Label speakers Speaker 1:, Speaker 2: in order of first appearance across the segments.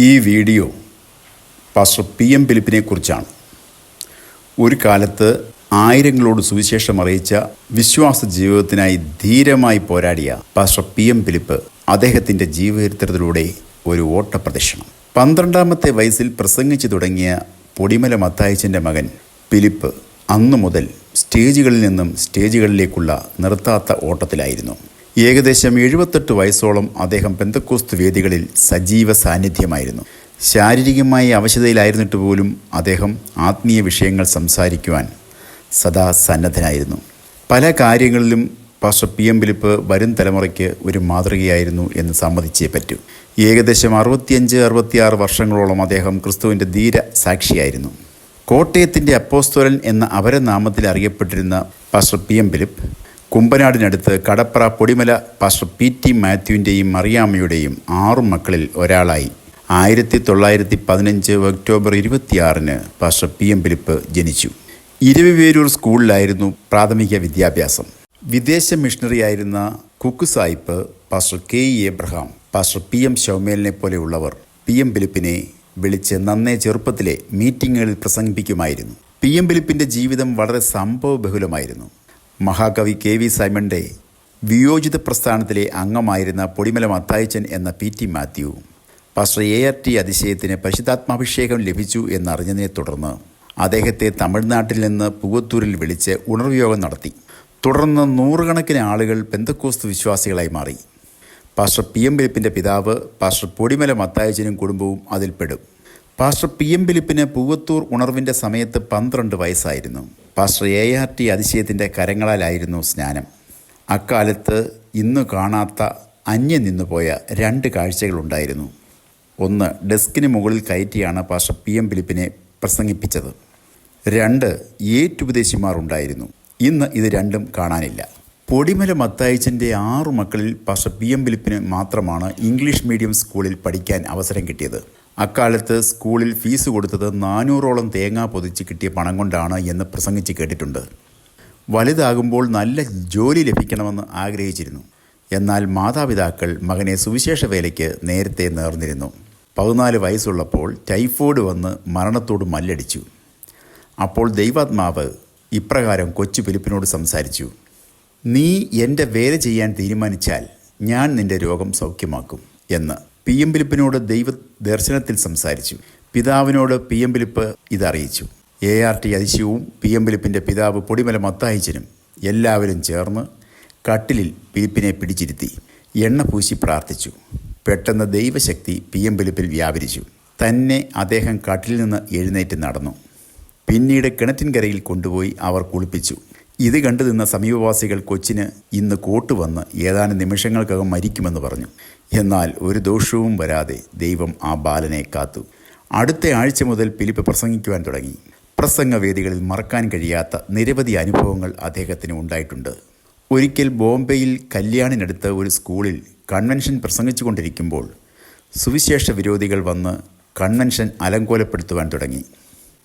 Speaker 1: ഈ video pastor PM ഫിലിപ്പിനെ കുറിച്ചാണ്. ഒരു കാലത്ത് ആയിരങ്ങളോട് സുവിശേഷം അറിയിച്ച വിശ്വാസ ജീവിതത്തിനായി ധീരമായി പോരാടിയ പാസ്റ്റർ PM ഫിലിപ്പ് അദ്ദേഹത്തിൻ്റെ ജീവചരിത്രത്തിലൂടെ ഒരു ഓട്ടപ്രദക്ഷിണം. 12-ാമത്തെ വയസ്സിൽ പ്രസംഗിച്ചു തുടങ്ങിയ പൊടിമല മത്തായിച്ചൻ്റെ മകൻ ഫിലിപ്പ് അന്നു മുതൽ സ്റ്റേജുകളിൽ നിന്നും സ്റ്റേജുകളിലേക്കുള്ള നിർത്താത്ത ഓട്ടത്തിലായിരുന്നു. ഏകദേശം 78 വയസ്സോളം അദ്ദേഹം പെന്തക്കോസ്ത് വേദികളിൽ സജീവ സാന്നിധ്യമായിരുന്നു. ശാരീരികമായി അവശതയിലായിരുന്നിട്ട് പോലും അദ്ദേഹം ആത്മീയ വിഷയങ്ങൾ സംസാരിക്കുവാൻ സദാ സന്നദ്ധനായിരുന്നു. പല കാര്യങ്ങളിലും പാസ്റ്റർ PM ഫിലിപ്പ് വരും തലമുറയ്ക്ക് ഒരു മാതൃകയായിരുന്നു എന്ന് സമ്മതിച്ചേ പറ്റൂ. ഏകദേശം 65-66 വർഷങ്ങളോളം അദ്ദേഹം ക്രിസ്തുവിൻ്റെ ധീര സാക്ഷിയായിരുന്നു. കോട്ടയത്തിൻ്റെ അപ്പോസ്തലൻ എന്ന അപരനാമത്തിൽ അറിയപ്പെട്ടിരുന്ന പാസ്റ്റർ PM ഫിലിപ്പ് കുമ്പനാടിനടുത്ത് കടപ്ര പൊടിമല പാസ്റ്റർ PT മാത്യുവിൻ്റെയും മറിയാമ്മയുടെയും 6 മക്കളിൽ ഒരാളായി 1915 ഒക്ടോബർ 26 പാസ്റ്റർ PM ഫിലിപ്പ് ജനിച്ചു. ഇരവിവേരൂർ സ്കൂളിലായിരുന്നു പ്രാഥമിക വിദ്യാഭ്യാസം. വിദേശ മിഷണറിയായിരുന്ന കുക്ക് സായിപ്പ് pastor KE Abraham, pastor PM ശൗമേലിനെ പോലെയുള്ളവർ PM ഫിലിപ്പിനെ വിളിച്ച് നന്നേ ചെറുപ്പത്തിലെ മീറ്റിങ്ങുകളിൽ പ്രസംഗിപ്പിക്കുമായിരുന്നു. PM ഫിലിപ്പിൻ്റെ ജീവിതം വളരെ സംഭവബഹുലമായിരുന്നു. മഹാകവി KV സൈമൻ്റെ വിയോജിത പ്രസ്ഥാനത്തിലെ അംഗമായിരുന്ന പൊടിമല മത്തായിച്ചൻ എന്ന PT മാത്യു പാസ്റ്റർ ART അതിശയത്തിന് പരിശുദ്ധാത്മാഭിഷേകം ലഭിച്ചു എന്നറിഞ്ഞതിനെ തുടർന്ന് അദ്ദേഹത്തെ തമിഴ്നാട്ടിൽ നിന്ന് പൂവത്തൂരിൽ വിളിച്ച് ഉണർവ്യോഗം നടത്തി. തുടർന്ന് നൂറുകണക്കിന് ആളുകൾ പെന്തക്കോസ്ത് വിശ്വാസികളായി മാറി. പാസ്റ്റർ PM ഫിലിപ്പിൻ്റെ പിതാവ് പാസ്റ്റർ പൊടിമല മത്തായിച്ചനും കുടുംബവും അതിൽപ്പെടും. പാസ്റ്റർ PM ഫിലിപ്പിന് പൂവത്തൂർ ഉണർവിൻ്റെ സമയത്ത് 12 വയസ്സായിരുന്നു. പാസ്റ്റർ ART അതിശയത്തിൻ്റെ കരങ്ങളാലായിരുന്നു സ്നാനം. അക്കാലത്ത് ഇന്നു കാണാത്ത അന്യം നിന്നുപോയ 2 കാഴ്ചകളുണ്ടായിരുന്നു. ഒന്ന്, ഡെസ്കിന് മുകളിൽ കയറ്റിയാണ് പാസ്റ്റർ PM ഫിലിപ്പിനെ പ്രസംഗിപ്പിച്ചത്. 2, ഏറ്റുപദേശിമാർ ഉണ്ടായിരുന്നു. ഇന്ന് ഇത് രണ്ടും കാണാനില്ല. പൊടിമല മത്തായിച്ചൻ്റെ 6 മക്കളിൽ പാസ്റ്റർ PM ഫിലിപ്പിന് മാത്രമാണ് ഇംഗ്ലീഷ് മീഡിയം സ്കൂളിൽ പഠിക്കാൻ അവസരം കിട്ടിയത്. അക്കാലത്ത് സ്കൂളിൽ ഫീസ് കൊടുത്തത് 400ഓളം തേങ്ങ പൊതിച്ച് കിട്ടിയ പണം കൊണ്ടാണ് എന്ന് പ്രസംഗിച്ച് കേട്ടിട്ടുണ്ട്. വലുതാകുമ്പോൾ നല്ല ജോലി ലഭിക്കണമെന്ന് ആഗ്രഹിച്ചിരുന്നു. എന്നാൽ മാതാപിതാക്കൾ മകനെ സുവിശേഷ വേലയ്ക്ക് നേരത്തെ നേർന്നിരുന്നു. 14 വയസ്സുള്ളപ്പോൾ ടൈഫോയിഡ് വന്ന് മരണത്തോട് മല്ലടിച്ചു. അപ്പോൾ ദൈവാത്മാവ് ഇപ്രകാരം കൊച്ചു ഫിലിപ്പിനോട് സംസാരിച്ചു: നീ എൻ്റെ വേല ചെയ്യാൻ തീരുമാനിച്ചാൽ ഞാൻ നിൻ്റെ രോഗം സൗഖ്യമാക്കും എന്ന് PM ഫിലിപ്പിനോട് ദൈവ ദർശനത്തിൽ സംസാരിച്ചു. പിതാവിനോട് PM ഫിലിപ്പ് ഇതറിയിച്ചു. ART അതിശയവും PM ഫിലിപ്പിൻ്റെ പിതാവ് പൊടിമല മത്തായിച്ചനും എല്ലാവരും ചേർന്ന് കട്ടിലിൽ ഫിലിപ്പിനെ പിടിച്ചിരുത്തി എണ്ണ പൂശി പ്രാർത്ഥിച്ചു. പെട്ടെന്ന് ദൈവശക്തി PM ഫിലിപ്പിൽ വ്യാപരിച്ചു. തന്നെ അദ്ദേഹം കട്ടിലിൽ നിന്ന് എഴുന്നേറ്റ് നടന്നു. പിന്നീട് കിണറ്റിൻകരയിൽ കൊണ്ടുപോയി അവർ കുളിപ്പിച്ചു. ഇത് കണ്ടു നിന്ന സമീപവാസികൾ കൊച്ചിന് ഇന്ന് കോട്ടുവന്ന് ഏതാനും നിമിഷങ്ങൾക്കകം മരിക്കുമെന്ന് പറഞ്ഞു. എന്നാൽ ഒരു ദോഷവും വരാതെ ദൈവം ആ ബാലനെ കാത്തു. അടുത്ത ആഴ്ച മുതൽ ഫിലിപ്പ് പ്രസംഗിക്കുവാൻ തുടങ്ങി. പ്രസംഗവേദികളിൽ മറക്കാൻ കഴിയാത്ത നിരവധി അനുഭവങ്ങൾ അദ്ദേഹത്തിന് ഉണ്ടായിട്ടുണ്ട്. ഒരിക്കൽ ബോംബെയിൽ കല്യാണിനടുത്ത് ഒരു സ്കൂളിൽ കൺവെൻഷൻ പ്രസംഗിച്ചു കൊണ്ടിരിക്കുമ്പോൾ സുവിശേഷ വിരോധികൾ വന്ന് കൺവെൻഷൻ അലങ്കോലപ്പെടുത്തുവാൻ തുടങ്ങി.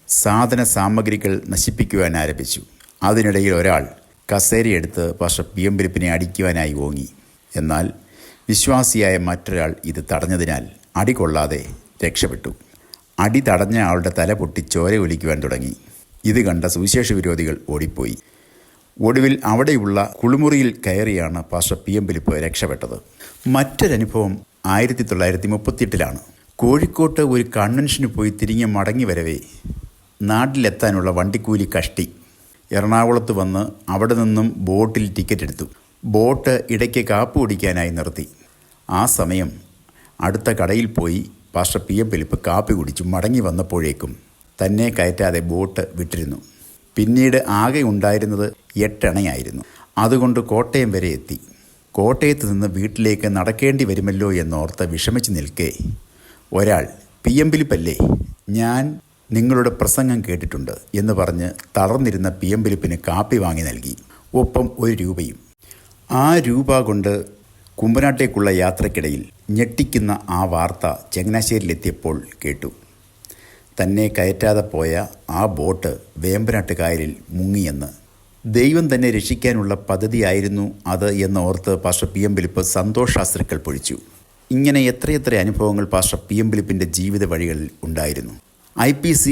Speaker 1: സാധന സാമഗ്രികൾ നശിപ്പിക്കുവാൻ ആരംഭിച്ചു. അതിനിടയിൽ ഒരാൾ കസേരയെടുത്ത് പാസ്റ്റർ PM ഫിലിപ്പിനെ അടിക്കുവാനായി ഓങ്ങി. എന്നാൽ വിശ്വാസിയായ മറ്റൊരാൾ ഇത് തടഞ്ഞതിനാൽ അടി കൊള്ളാതെ രക്ഷപ്പെട്ടു. അടി തടഞ്ഞ ആളുടെ തല പൊട്ടി ചോര ഒലിക്കുവാൻ തുടങ്ങി. ഇത് കണ്ട സുവിശേഷ വിരോധികൾ ഓടിപ്പോയി. ഒടുവിൽ അവിടെയുള്ള കുളിമുറിയിൽ കയറിയാണ് പാസ്റ്റർ PM ഫിലിപ്പ് രക്ഷപ്പെട്ടത്. മറ്റൊരനുഭവം 1938 കോഴിക്കോട്ട് ഒരു കൺവെൻഷന് പോയി തിരിഞ്ഞ് മടങ്ങി വരവേ നാട്ടിലെത്താനുള്ള വണ്ടിക്കൂലി കഷ്ടി. എറണാകുളത്ത് വന്ന് അവിടെ നിന്നും ബോട്ടിൽ ടിക്കറ്റ് എടുത്തു. ബോട്ട് ഇടയ്ക്ക് കാപ്പ് കുടിക്കാനായി നിർത്തി. ആ സമയം അടുത്ത കടയിൽ പോയി പാസ്റ്റർ PM ഫിലിപ്പ് കാപ്പി കുടിച്ചു മടങ്ങി വന്നപ്പോഴേക്കും തന്നെ കയറ്റാതെ ബോട്ട് വിട്ടിരുന്നു. പിന്നീട് ആകെ ഉണ്ടായിരുന്നത് 8 അണയായിരുന്നു. അതുകൊണ്ട് കോട്ടയം വരെ എത്തി. കോട്ടയത്ത് നിന്ന് വീട്ടിലേക്ക് നടക്കേണ്ടി വരുമല്ലോ എന്നോർത്ത് വിഷമിച്ച് നിൽക്കെ ഒരാൾ, PM ഫിലിപ്പല്ലേ, ഞാൻ നിങ്ങളുടെ പ്രസംഗം കേട്ടിട്ടുണ്ട് എന്ന് പറഞ്ഞ് തളർന്നിരുന്ന PM ഫിലിപ്പിന് കാപ്പി വാങ്ങി നൽകി. ഒപ്പം 1 രൂപയും. ആ രൂപ കൊണ്ട് കുമ്പനാട്ടേക്കുള്ള യാത്രക്കിടയിൽ ഞെട്ടിക്കുന്ന ആ വാർത്ത ചങ്ങനാശ്ശേരിയിലെത്തിയപ്പോൾ കേട്ടു. തന്നെ കയറ്റാതെ പോയ ആ ബോട്ട് വേമ്പനാട്ട് കായലിൽ മുങ്ങിയെന്ന്. ദൈവം തന്നെ രക്ഷിക്കാനുള്ള പദ്ധതിയായിരുന്നു അത് എന്നോർത്ത് പാസ്റ്റർ PM ഫിലിപ്പ് സന്തോഷാശ്രുക്കൾ പൊഴിച്ചു. ഇങ്ങനെ എത്രയെത്ര അനുഭവങ്ങൾ പാസ്റ്റർ പി എം ഫിലിപ്പിൻ്റെ ജീവിത വഴികളിൽ ഉണ്ടായിരുന്നു. IPC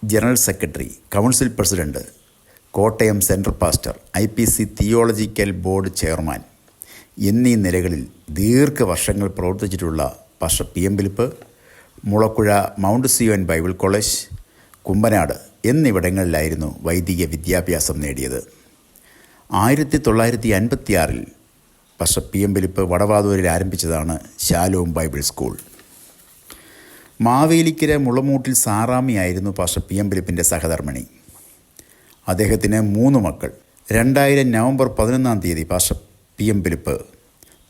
Speaker 1: general secretary, council president, Kottayam central pastor, IPC theological board chairman എന്നീ നിലകളിൽ ദീർഘവർഷങ്ങൾ പ്രവർത്തിച്ചിട്ടുള്ള pastor P M Philip Mulakuzha mount Zion bible college, Kumbanad എന്നിവിടങ്ങളിലായിരുന്നു വൈദിക വിദ്യാഭ്യാസം നേടിയത്. 1956 പാസ്റ്റർ പി എം ഫിലിപ്പ് വടവാതൂരിൽ ആരംഭിച്ചതാണ് Shalom bible school. Mavelikara Mulamoottil സാറാമിയായിരുന്നു പാസ്റ്റർ പി എം ഫിലിപ്പിൻ്റെ സഹധർമ്മിണി. അദ്ദേഹത്തിന് 3 മക്കൾ. 2000 November 11 pastor P M Philip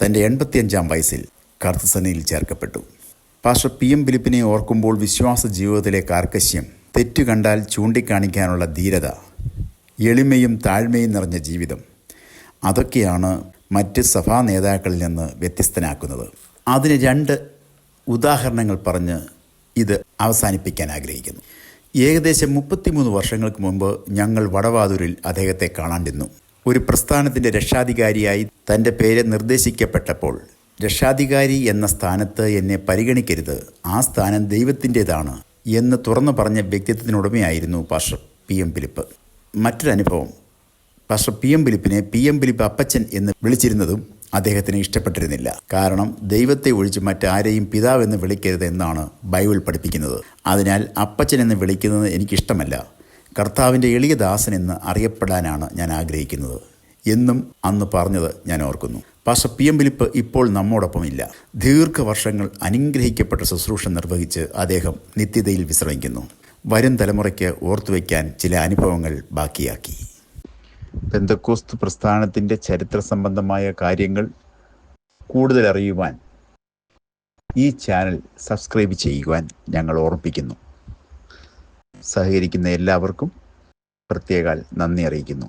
Speaker 1: തൻ്റെ 85-ാം വയസ്സിൽ കർത്തൃസേനയിൽ ചേർക്കപ്പെട്ടു. പാസ്റ്റർ പി എം ഫിലിപ്പിനെ ഓർക്കുമ്പോൾ വിശ്വാസ ജീവിതത്തിലെ കാർക്കശ്യം, തെറ്റു കണ്ടാൽ ചൂണ്ടിക്കാണിക്കാനുള്ള ധീരത, എളിമയും താഴ്മയും നിറഞ്ഞ ജീവിതം, അതൊക്കെയാണ് മറ്റ് സഭാ നേതാക്കളിൽ നിന്ന് വ്യത്യസ്തനാക്കുന്നത്. അതിന് 2 ഉദാഹരണങ്ങൾ പറഞ്ഞ് ഇത് അവസാനിപ്പിക്കാൻ ആഗ്രഹിക്കുന്നു. ഏകദേശം 33 വർഷങ്ങൾക്ക് മുമ്പ് ഞങ്ങൾ വടവാതൂരിൽ അദ്ദേഹത്തെ കാണാണ്ടിരുന്നു. ഒരു പ്രസ്ഥാനത്തിൻ്റെ രക്ഷാധികാരിയായി തൻ്റെ പേര് നിർദ്ദേശിക്കപ്പെട്ടപ്പോൾ, രക്ഷാധികാരി എന്ന സ്ഥാനത്ത് എന്നെ പരിഗണിക്കരുത്, ആ സ്ഥാനം ദൈവത്തിൻ്റേതാണ് എന്ന് തുറന്നു പറഞ്ഞ വ്യക്തിത്വത്തിനുടമയായിരുന്നു പാസ്റ്റർ പി എം ഫിലിപ്പ്. മറ്റൊരനുഭവം, പാസ്റ്റർ പി എം ഫിലിപ്പിനെ പി എം ഫിലിപ്പ് അപ്പച്ചൻ എന്ന് വിളിച്ചിരുന്നതും അദ്ദേഹത്തിന് ഇഷ്ടപ്പെട്ടിരുന്നില്ല. കാരണം ദൈവത്തെ ഒഴിച്ച് മറ്റാരെയും പിതാവെന്ന് വിളിക്കരുത് എന്നാണ് ബൈബിൾ പഠിപ്പിക്കുന്നത്. അതിനാൽ അപ്പച്ചൻ എന്ന് വിളിക്കുന്നത് എനിക്കിഷ്ടമല്ല. കർത്താവിൻ്റെ എളിയ ദാസൻ എന്ന് അറിയപ്പെടാനാണ് ഞാൻ ആഗ്രഹിക്കുന്നത് എന്നും അന്ന് പറഞ്ഞത് ഞാൻ ഓർക്കുന്നു. പാസ്റ്റർ പി എം ഫിലിപ്പ് ഇപ്പോൾ നമ്മോടൊപ്പമില്ല. ദീർഘവർഷങ്ങൾ അനുഗ്രഹിക്കപ്പെട്ട ശുശ്രൂഷ നിർവഹിച്ച് അദ്ദേഹം നിത്യതയിൽ വിശ്രമിക്കുന്നു. വരും തലമുറയ്ക്ക് ഓർത്തുവയ്ക്കാൻ ചില അനുഭവങ്ങൾ ബാക്കിയാക്കി. പെന്തക്കോസ്ത് പ്രസ്ഥാനത്തിൻ്റെ ചരിത്ര സംബന്ധമായ കാര്യങ്ങൾ കൂടുതൽ അറിയുവാൻ ഈ ചാനൽ സബ്സ്ക്രൈബ് ചെയ്യുവാൻ ഞങ്ങൾ ഓർമ്മിപ്പിക്കുന്നു. സഹകരിക്കുന്ന എല്ലാവർക്കും പ്രത്യേക നന്ദി അറിയിക്കുന്നു.